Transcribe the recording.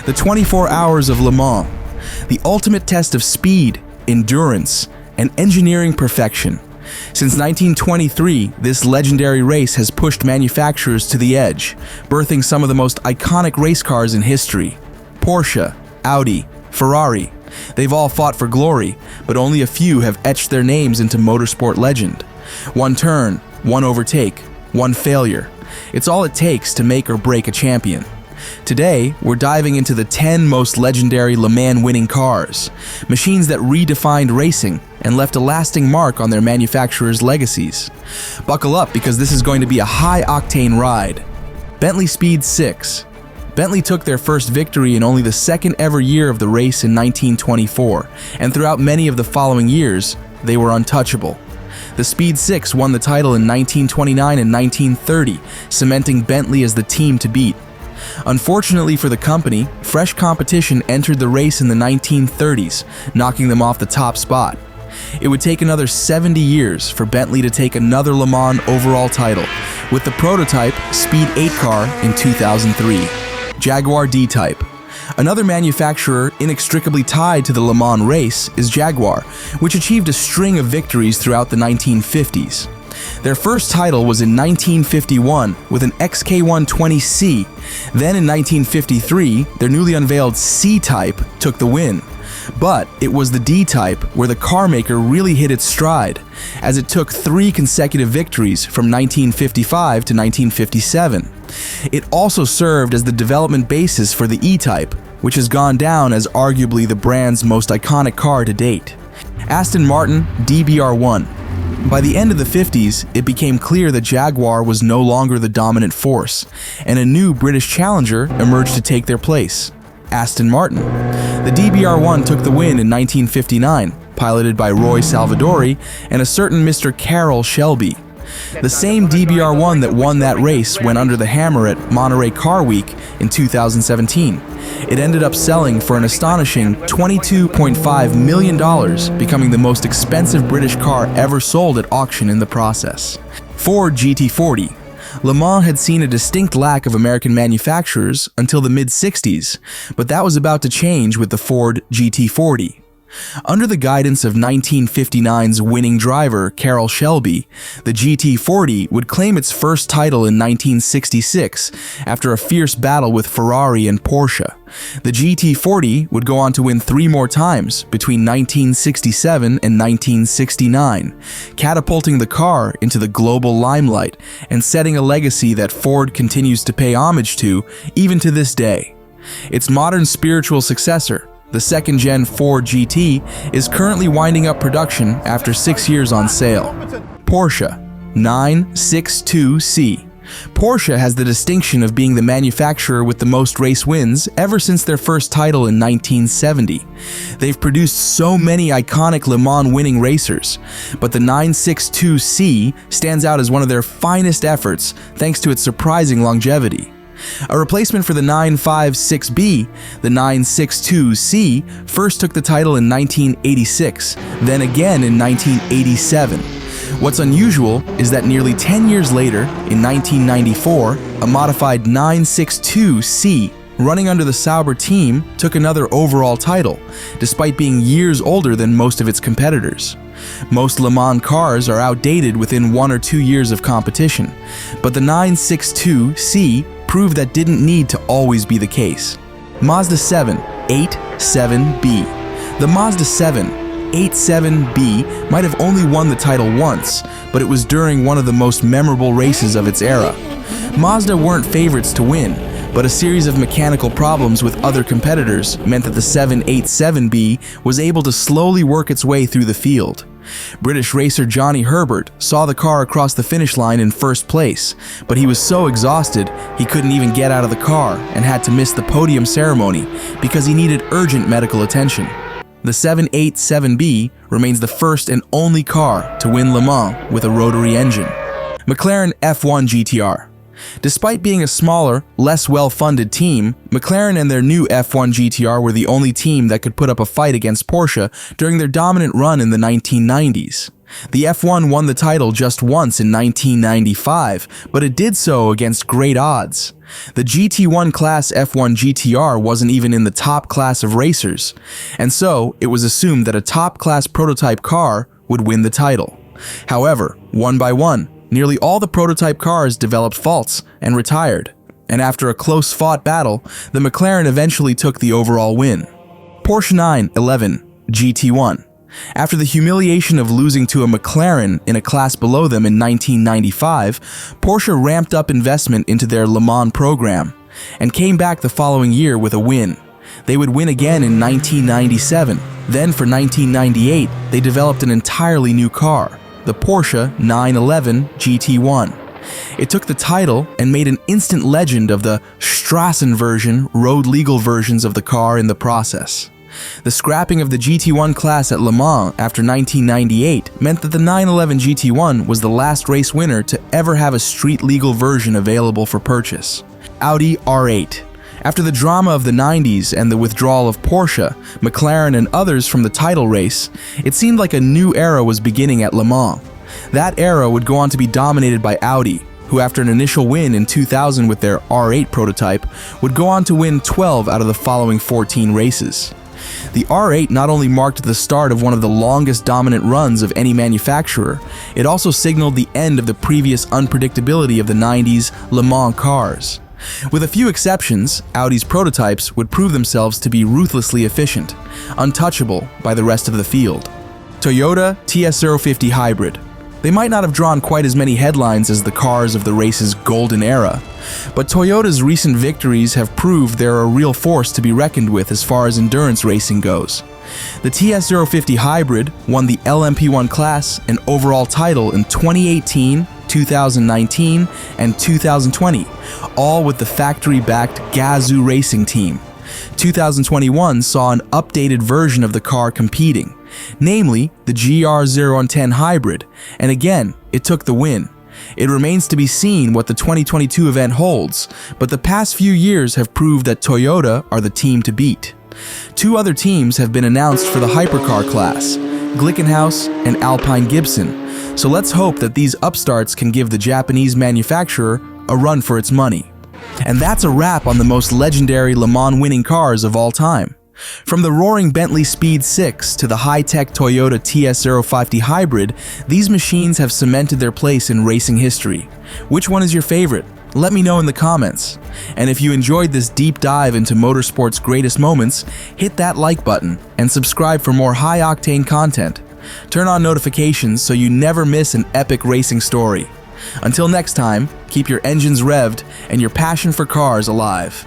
The 24 Hours of Le Mans, the ultimate test of speed, endurance, and engineering perfection. Since 1923, this legendary race has pushed manufacturers to the edge, birthing some of the most iconic race cars in history. Porsche, Audi, Ferrari. They've all fought for glory, but only a few have etched their names into motorsport legend. One turn, one overtake, one failure. It's all it takes to make or break a champion. Today, we're diving into the 10 most legendary Le Mans winning cars, machines that redefined racing and left a lasting mark on their manufacturers' legacies. Buckle up because this is going to be a high-octane ride. Bentley Speed Six. Bentley took their first victory in only the second ever year of the race in 1924, and throughout many of the following years, they were untouchable. The Speed Six won the title in 1929 and 1930, cementing Bentley as the team to beat. Unfortunately for the company, fresh competition entered the race in the 1930s, knocking them off the top spot. It would take another 70 years for Bentley to take another Le Mans overall title, with the prototype Speed 8 car in 2003. Jaguar D-Type. Another manufacturer inextricably tied to the Le Mans race is Jaguar, which achieved a string of victories throughout the 1950s. Their first title was in 1951 with an XK120C. Then in 1953, their newly unveiled C-Type took the win. But it was the D-Type where the carmaker really hit its stride, as it took 3 consecutive victories from 1955 to 1957. It also served as the development basis for the E-Type, which has gone down as arguably the brand's most iconic car to date. Aston Martin DBR1. By the end of the 50s, it became clear that Jaguar was no longer the dominant force, and a new British challenger emerged to take their place: Aston Martin. The DBR1 took the win in 1959, piloted by Roy Salvadori and a certain Mr. Carroll Shelby. The same DBR1 that won that race went under the hammer at Monterey Car Week in 2017. It ended up selling for an astonishing $22.5 million, becoming the most expensive British car ever sold at auction in the process. Ford GT40. Le Mans had seen a distinct lack of American manufacturers until the mid-60s, but that was about to change with the Ford GT40. Under the guidance of 1959's winning driver Carroll Shelby, the GT40 would claim its first title in 1966 after a fierce battle with Ferrari and Porsche. The GT40 would go on to win 3 more times between 1967 and 1969, catapulting the car into the global limelight and setting a legacy that Ford continues to pay homage to even to this day. Its modern spiritual successor, the second-gen Ford GT, is currently winding up production after 6 years on sale. Porsche 962C. Porsche has the distinction of being the manufacturer with the most race wins ever since their first title in 1970. They've produced so many iconic Le Mans winning racers, but the 962C stands out as one of their finest efforts thanks to its surprising longevity. A replacement for the 956B, the 962C first took the title in 1986, then again in 1987. What's unusual is that nearly 10 years later, in 1994, a modified 962C running under the Sauber team took another overall title, despite being years older than most of its competitors. Most Le Mans cars are outdated within 1 or 2 years of competition, but the 962C proved that didn't need to always be the case. Mazda 7 87B. The Mazda 7 87B might have only won the title once, but it was during one of the most memorable races of its era. Mazda weren't favorites to win, but a series of mechanical problems with other competitors meant that the 787B was able to slowly work its way through the field. British racer Johnny Herbert saw the car across the finish line in first place, but he was so exhausted he couldn't even get out of the car and had to miss the podium ceremony because he needed urgent medical attention. The 787B remains the first and only car to win Le Mans with a rotary engine. McLaren F1 GTR. Despite being a smaller, less well-funded team, McLaren and their new F1 GTR were the only team that could put up a fight against Porsche during their dominant run in the 1990s. The F1 won the title just once in 1995, but it did so against great odds. The GT1 class F1 GTR wasn't even in the top class of racers, and so it was assumed that a top-class prototype car would win the title. However, one by one, nearly all the prototype cars developed faults and retired, and after a close-fought battle, the McLaren eventually took the overall win. Porsche 911 GT1. After the humiliation of losing to a McLaren in a class below them in 1995, Porsche ramped up investment into their Le Mans program and came back the following year with a win. They would win again in 1997. Then for 1998, they developed an entirely new car, the Porsche 911 GT1. It took the title and made an instant legend of the Strassen version, road-legal versions of the car in the process. The scrapping of the GT1 class at Le Mans after 1998 meant that the 911 GT1 was the last race winner to ever have a street-legal version available for purchase. Audi R8. After the drama of the 90s and the withdrawal of Porsche, McLaren and others from the title race, it seemed like a new era was beginning at Le Mans. That era would go on to be dominated by Audi, who after an initial win in 2000 with their R8 prototype, would go on to win 12 out of the following 14 races. The R8 not only marked the start of one of the longest dominant runs of any manufacturer, it also signaled the end of the previous unpredictability of the 90s Le Mans cars. With a few exceptions, Audi's prototypes would prove themselves to be ruthlessly efficient, untouchable by the rest of the field. Toyota TS050 Hybrid. They might not have drawn quite as many headlines as the cars of the race's golden era, but Toyota's recent victories have proved they're a real force to be reckoned with as far as endurance racing goes. The TS050 Hybrid won the LMP1 class and overall title in 2018, 2019, and 2020, all with the factory-backed Gazoo racing team. 2021 saw an updated version of the car competing, namely the GR010 Hybrid, and again, it took the win. It remains to be seen what the 2022 event holds, but the past few years have proved that Toyota are the team to beat. Two other teams have been announced for the hypercar class, Glickenhaus and Alpine Gibson, so let's hope that these upstarts can give the Japanese manufacturer a run for its money. And that's a wrap on the most legendary Le Mans winning cars of all time. From the roaring Bentley Speed Six to the high-tech Toyota TS050 Hybrid, these machines have cemented their place in racing history. Which one is your favorite? Let me know in the comments. And if you enjoyed this deep dive into motorsport's greatest moments, hit that like button and subscribe for more high-octane content. Turn on notifications so you never miss an epic racing story. Until next time, keep your engines revved and your passion for cars alive.